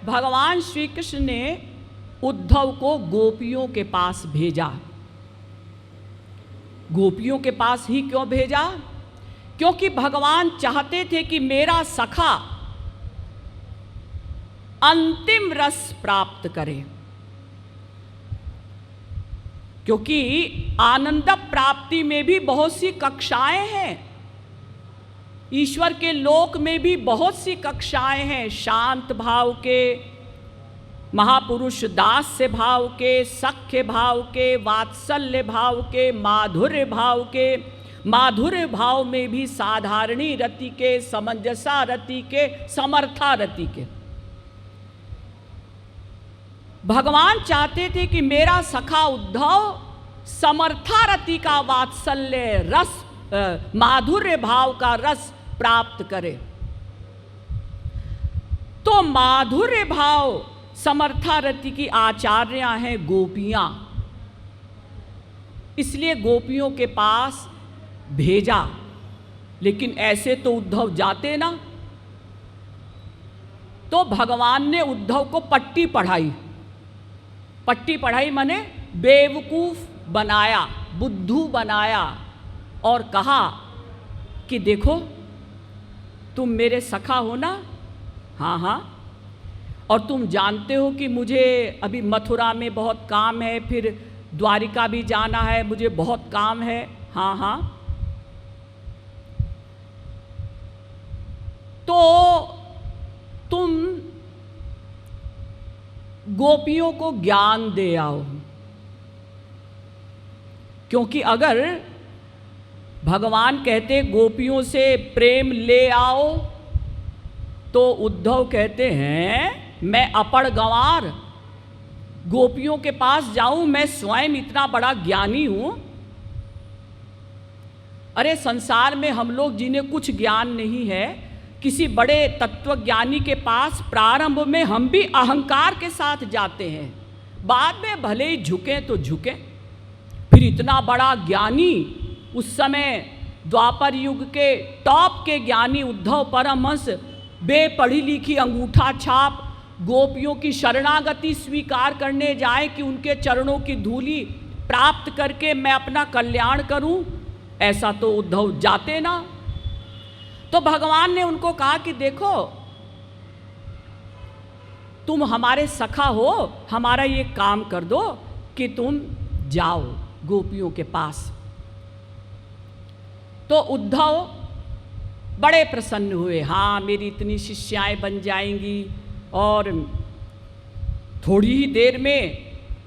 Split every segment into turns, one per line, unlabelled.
भगवान श्री कृष्ण ने उद्धव को गोपियों के पास भेजा। गोपियों के पास ही क्यों भेजा? क्योंकि भगवान चाहते थे कि मेरा सखा अंतिम रस प्राप्त करे, क्योंकि आनंद प्राप्ति में भी बहुत सी कक्षाएं हैं, ईश्वर के लोक में भी बहुत सी कक्षाएं हैं। शांत भाव के, महापुरुष दास्य भाव के, सख्य भाव के, वात्सल्य भाव के, माधुर्य भाव के, माधुर्य भाव में भी साधारणी रति के, समंजसा रति के, समर्था रति के। भगवान चाहते थे कि मेरा सखा उद्धव समर्था रति का वात्सल्य रस, माधुर्य भाव का रस प्राप्त करे। तो माधुर्य भाव समर्था रति की आचार्या हैं गोपियां, इसलिए गोपियों के पास भेजा। लेकिन ऐसे तो उद्धव जाते ना, तो भगवान ने उद्धव को पट्टी पढ़ाई। पट्टी पढ़ाई माने बेवकूफ बनाया, बुद्धू बनाया, और कहा कि देखो तुम मेरे सखा हो ना, हाँ हाँ, और तुम जानते हो कि मुझे अभी मथुरा में बहुत काम है, फिर द्वारिका भी जाना है, मुझे बहुत काम है, हाँ हाँ। तो तुम गोपियों को ज्ञान दे आओ, क्योंकि अगर भगवान कहते गोपियों से प्रेम ले आओ, तो उद्धव कहते हैं मैं अपड़ गंवार गोपियों के पास जाऊं, मैं स्वयं इतना बड़ा ज्ञानी हूं। अरे संसार में हम लोग जिन्हें कुछ ज्ञान नहीं है, किसी बड़े तत्वज्ञानी के पास प्रारंभ में हम भी अहंकार के साथ जाते हैं, बाद में भले ही झुकें तो झुकें। फिर इतना बड़ा ज्ञानी, उस समय द्वापर युग के टॉप के ज्ञानी उद्धव परमहंस, बेपढ़ी लिखी अंगूठा छाप गोपियों की शरणागति स्वीकार करने जाए कि उनके चरणों की धूली प्राप्त करके मैं अपना कल्याण करूं, ऐसा तो उद्धव जाते ना। तो भगवान ने उनको कहा कि देखो तुम हमारे सखा हो, हमारा ये काम कर दो कि तुम जाओ गोपियों के पास। तो उद्धव बड़े प्रसन्न हुए, हाँ मेरी इतनी शिष्याएं बन जाएंगी और थोड़ी ही देर में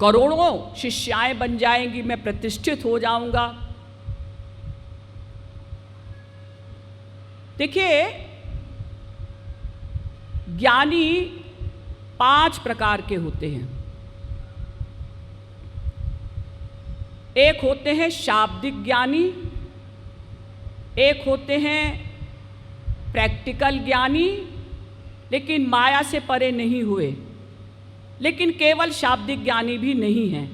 करोड़ों शिष्याएं बन जाएंगी, मैं प्रतिष्ठित हो जाऊंगा। देखिए ज्ञानी 5 प्रकार के होते हैं। एक होते हैं शाब्दिक ज्ञानी, एक होते हैं प्रैक्टिकल ज्ञानी, लेकिन माया से परे नहीं हुए, लेकिन केवल शाब्दिक ज्ञानी भी नहीं हैं।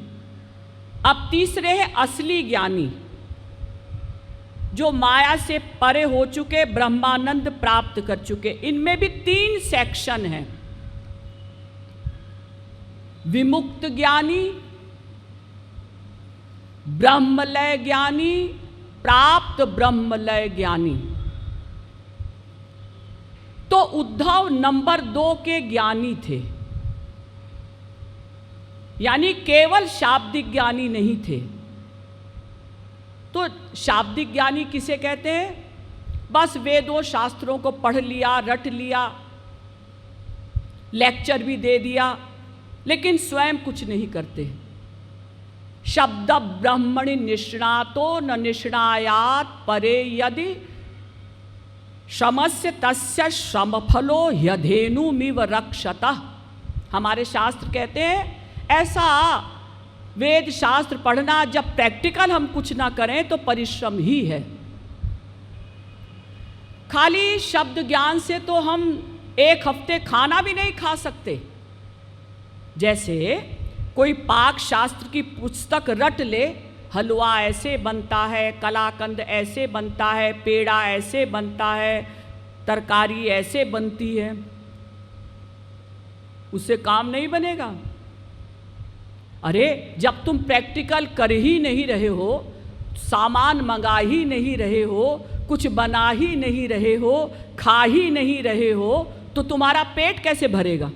अब तीसरे हैं असली ज्ञानी, जो माया से परे हो चुके, ब्रह्मानंद प्राप्त कर चुके। इनमें भी 3 सेक्शन हैं, विमुक्त ज्ञानी, ब्रह्मलय ज्ञानी, प्राप्त ब्रह्मलय ज्ञानी। तो उद्धव नंबर 2 के ज्ञानी थे, यानी केवल शाब्दिक ज्ञानी नहीं थे। तो शाब्दिक ज्ञानी किसे कहते हैं? बस वेदों शास्त्रों को पढ़ लिया, रट लिया, लेक्चर भी दे दिया, लेकिन स्वयं कुछ नहीं करते। शब्द ब्रह्मणि निष्णातो न निष्णायात परे यदि श्रमस्य तस्य श्रमफलो ह्यधेनुमिव रक्षतः। हमारे शास्त्र कहते हैं ऐसा वेद शास्त्र पढ़ना, जब प्रैक्टिकल हम कुछ ना करें तो परिश्रम ही है। खाली शब्द ज्ञान से तो हम 1 हफ्ते खाना भी नहीं खा सकते। जैसे कोई पाक शास्त्र की पुस्तक रट ले, हलवा ऐसे बनता है, कलाकंद ऐसे बनता है, पेड़ा ऐसे बनता है, तरकारी ऐसे बनती है, उससे काम नहीं बनेगा। अरे जब तुम प्रैक्टिकल कर ही नहीं रहे हो, सामान मंगा ही नहीं रहे हो, कुछ बना ही नहीं रहे हो, खा ही नहीं रहे हो, तो तुम्हारा पेट कैसे भरेगा?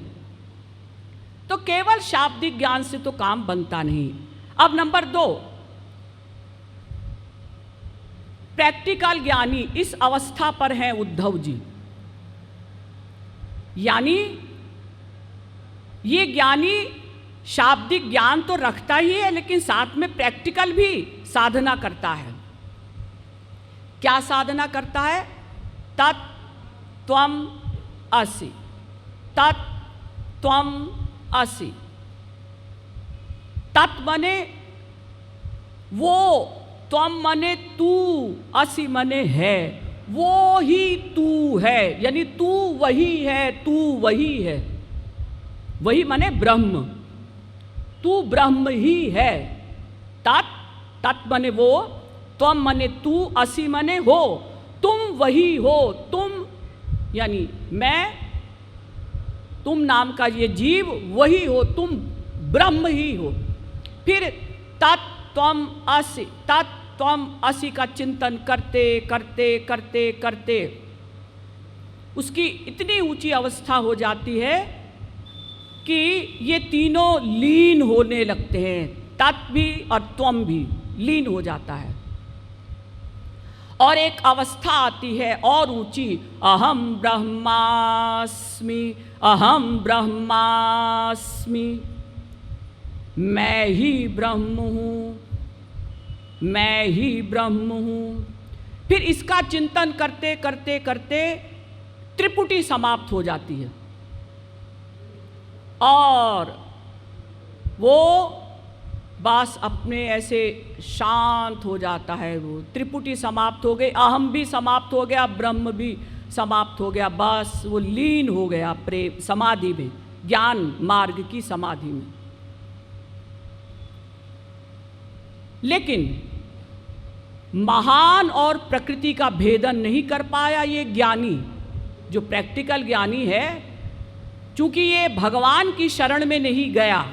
तो केवल शाब्दिक ज्ञान से तो काम बनता नहीं। अब नंबर 2, प्रैक्टिकल ज्ञानी इस अवस्था पर हैं उद्धव जी, यानी ये ज्ञानी शाब्दिक ज्ञान तो रखता ही है, लेकिन साथ में प्रैक्टिकल भी साधना करता है। क्या साधना करता है? तत्त्वम् असि, तत्त्वम् असि। तत् मने वो, त्वम मने तू, असि मने है, वो ही तू है, यानी तू वही है, तू वही है। वही मने ब्रह्म, तू ब्रह्म ही है। तत् मने वो, त्वम मने तू, असि मने हो, तुम वही हो। तुम यानी मैं, तुम नाम का ये जीव वही हो, तुम ब्रह्म ही हो। फिर तत्त्वम् असि, तत्त्वम् असि का चिंतन करते करते करते करते उसकी इतनी ऊंची अवस्था हो जाती है कि ये तीनों लीन होने लगते हैं। तत् भी और त्वम भी लीन हो जाता है। और एक अवस्था आती है और ऊंची, अहम ब्रह्मास्मि, अहम ब्रह्मास्मि, मैं ही ब्रह्म हूँ, मैं ही ब्रह्म हूँ। फिर इसका चिंतन करते करते करते त्रिपुटी समाप्त हो जाती है और वो बस अपने ऐसे शांत हो जाता है। वो त्रिपुटी समाप्त हो गई, अहम भी समाप्त हो गया, ब्रह्म भी समाप्त हो गया, बस वो लीन हो गया प्रेम समाधि में, ज्ञान मार्ग की समाधि में। लेकिन महान और प्रकृति का भेदन नहीं कर पाया ये ज्ञानी, जो प्रैक्टिकल ज्ञानी है। चूंकि ये भगवान की शरण में नहीं गया,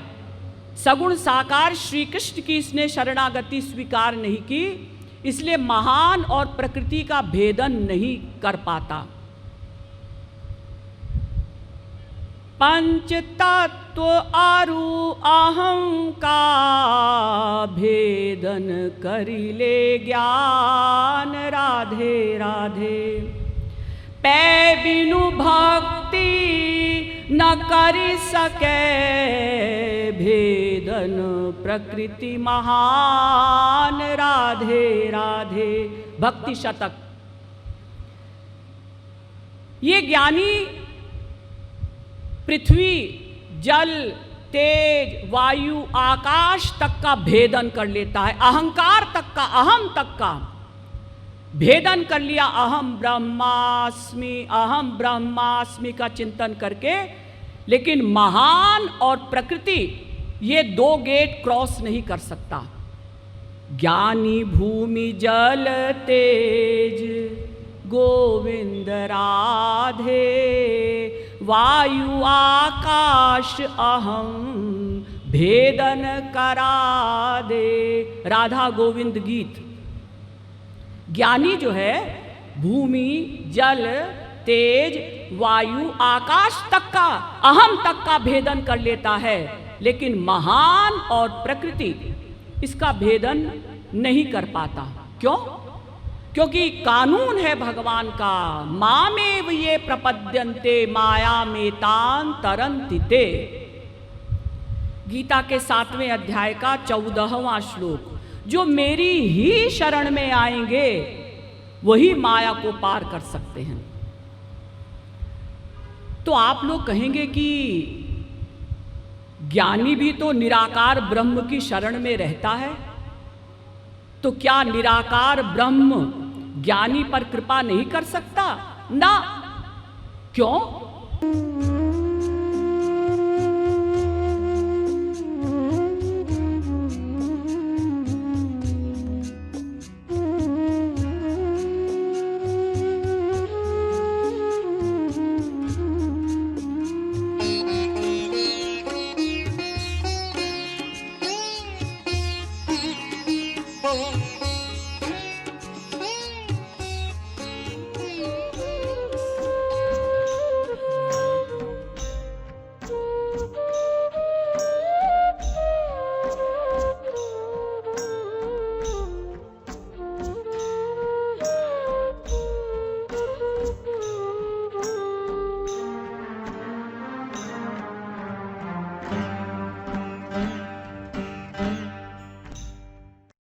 सगुण साकार श्री कृष्ण की इसने शरणागति स्वीकार नहीं की, इसलिए महान और प्रकृति का भेदन नहीं कर पाता। पंच तत्व आरु अहम का भेदन करिले ज्ञान, राधे राधे। पै बिनु भक्ति न करि सके भेदन, प्रकृति महान, राधे राधे। भक्ति शतक। ये ज्ञानी पृथ्वी, जल, तेज, वायु, आकाश तक का भेदन कर लेता है, अहंकार तक का, अहम तक का भेदन कर लिया। अहम ब्रह्मास्मि, अहम ब्रह्मास्मि का चिंतन करके। लेकिन महान और प्रकृति ये दो गेट क्रॉस नहीं कर सकता। ज्ञानी भूमि जल तेज गोविंद राधे, वायु आकाश अहम भेदन करा दे। राधा गोविंद गीत। ज्ञानी जो है भूमि, जल, तेज, वायु, आकाश तक का, अहम तक का भेदन कर लेता है, लेकिन महान और प्रकृति इसका भेदन नहीं कर पाता। क्यों? क्योंकि कानून है भगवान का, मामेव ये प्रपद्यन्ते माया में तान तरन्ति ते। गीता के 7वें अध्याय का 14वां श्लोक। जो मेरी ही शरण में आएंगे वही माया को पार कर सकते हैं। तो आप लोग कहेंगे कि ज्ञानी भी तो निराकार ब्रह्म की शरण में रहता है, तो क्या निराकार ब्रह्म ज्ञानी पर कृपा नहीं कर सकता? ना। क्यों?